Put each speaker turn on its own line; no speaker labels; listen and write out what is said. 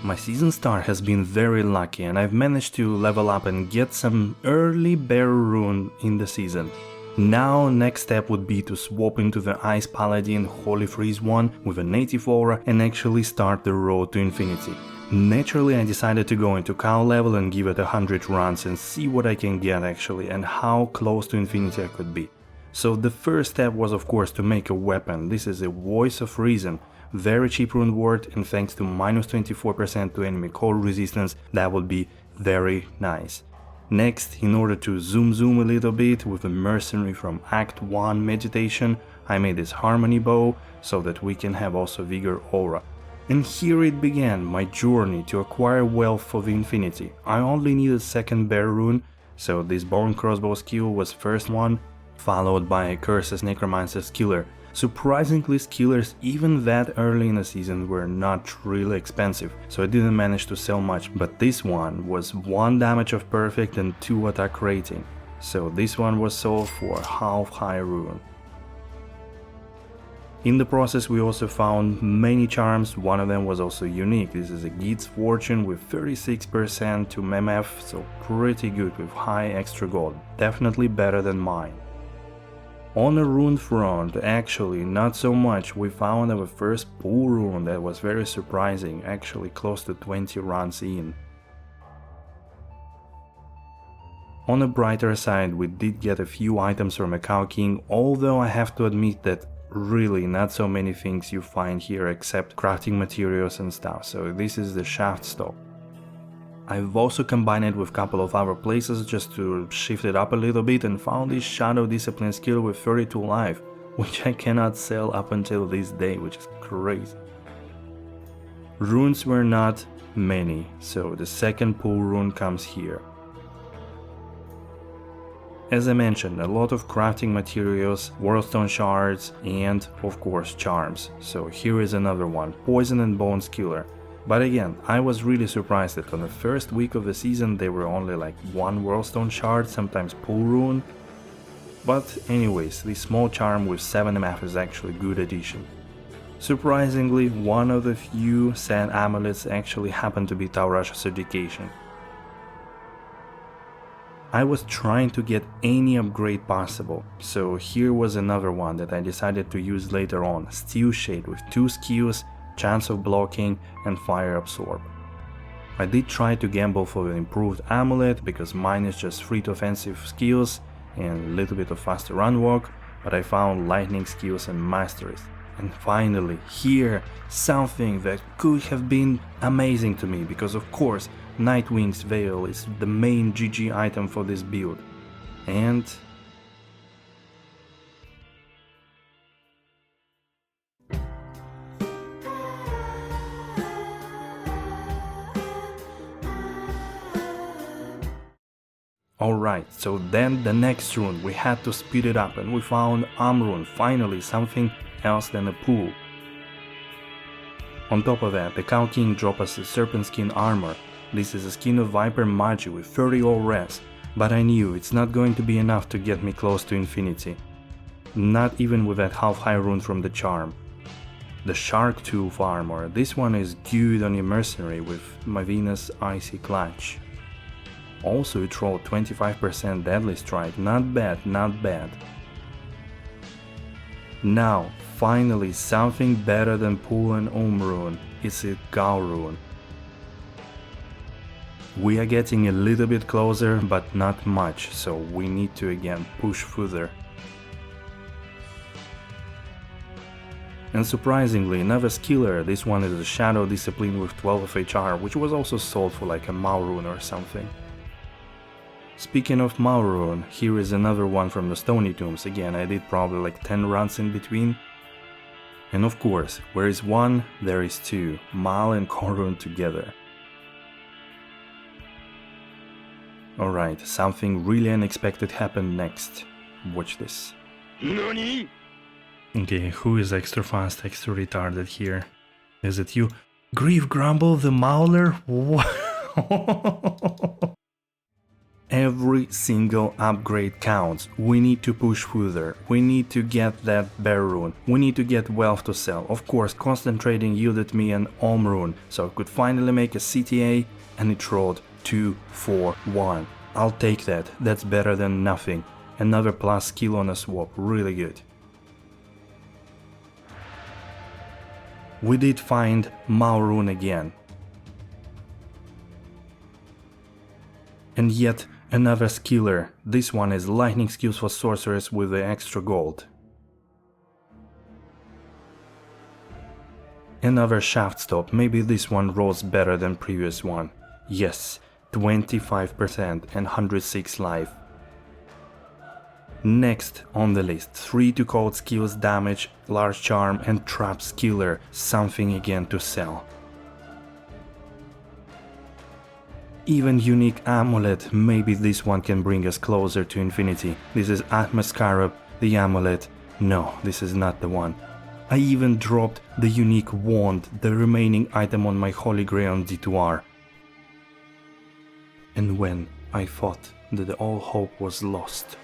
My season start has been very lucky and I've managed to level up and get some early bear rune in the season. Now next step would be to swap into the Ice Paladin Holy Freeze one with a native aura and actually start the road to infinity. Naturally I decided to go into cow level and give it 100 runs and see what I can get actually and how close to infinity I could be. So the first step was of course to make a weapon. This is a Voice of Reason, very cheap rune word, and thanks to minus 24% to enemy cold resistance that would be very nice. Next, in order to zoom a little bit with a mercenary from Act 1 meditation, I made this harmony bow so that we can have also vigor aura. And here it began, my journey to acquire wealth for the infinity. I only needed second bear rune, so this bone crossbow skill was first one, followed by a Curses Necromancer's Killer. Surprisingly, skillers even that early in the season were not really expensive, so I didn't manage to sell much, but this one was 1 damage of perfect and 2 attack rating, so this one was sold for half high rune. In the process we also found many charms, one of them was also unique. This is a Gid's Fortune with 36% to MMF, so pretty good with high extra gold, definitely better than mine. On the rune front, actually not so much, we found our first pull rune that was very surprising, actually close to 20 runs in. On the brighter side, we did get a few items from a Cow King, although I have to admit that really not so many things you find here except crafting materials and stuff, so this is the shaft stock. I've also combined it with a couple of other places just to shift it up a little bit and found this Shadow Discipline skill with 32 life, which I cannot sell up until this day, which is crazy. Runes were not many, so the second pull rune comes here. As I mentioned, a lot of crafting materials, Worldstone shards and of course charms, so here is another one, Poison and Bones Killer. But again, I was really surprised that on the first week of the season there were only like 1 Worldstone shard, sometimes pull rune. But anyways, this small charm with 7 MF is actually a good addition. Surprisingly, one of the few sad amulets actually happened to be Taurash's Education. I was trying to get any upgrade possible, so here was another one that I decided to use later on, Steel Shade with 2 skills, Chance of Blocking and Fire Absorb. I did try to gamble for an improved amulet because mine is just 3 offensive skills and a little bit of faster run walk, but I found lightning skills and masteries. And finally, here, something that could have been amazing to me because of course Nightwing's Veil is the main GG item for this build. And alright, so then the next rune, we had to speed it up and we found Amrune, finally something else than a pool. On top of that, the Cow King dropped us a Serpent Skin armor. This is a skin of Viper Magi with 30 all res, but I knew it's not going to be enough to get me close to infinity. Not even with that half high rune from the charm. The Shark Tooth armor, this one is good on your mercenary with Mavina's Icy Clutch. Also it rolled 25% deadly strike, not bad, not bad. Now, finally something better than Pool and rune, it's a Gao rune. We are getting a little bit closer, but not much, so we need to again push further. And surprisingly, another skiller, this one is a Shadow Discipline with 12 of HR, which was also sold for like a Mao rune or something. Speaking of Mao rune, here is another one from the Stony Tombs. Again, I did probably like 10 runs in between. And of course, where is one, there is two, Mal and Korun together. Alright, something really unexpected happened next. Watch this. NANI? Okay, who is extra fast, extra retarded here? Is it you? Grief Grumble the Mauler? What? Every single upgrade counts. We need to push further. We need to get that bear rune. We need to get wealth to sell. Of course, constant trading yielded me an Om rune, so I could finally make a CTA, and it rolled 2, 4, 1. I'll take that. That's better than nothing. Another plus skill on a swap. Really good. We did find Mao rune again. And yet another skiller. This one is lightning skills for sorcerers with the extra gold. Another shaft stop. Maybe this one rolls better than previous one. Yes, 25% and 106 life. Next on the list, 3 to cold skills, damage, large charm and trap skiller. Something again to sell. Even unique amulet, maybe this one can bring us closer to infinity. This is Atma Scarab, the amulet. No, this is not the one. I even dropped the unique wand, the remaining item on my Holy Grail on D2R. And when I thought that all hope was lost,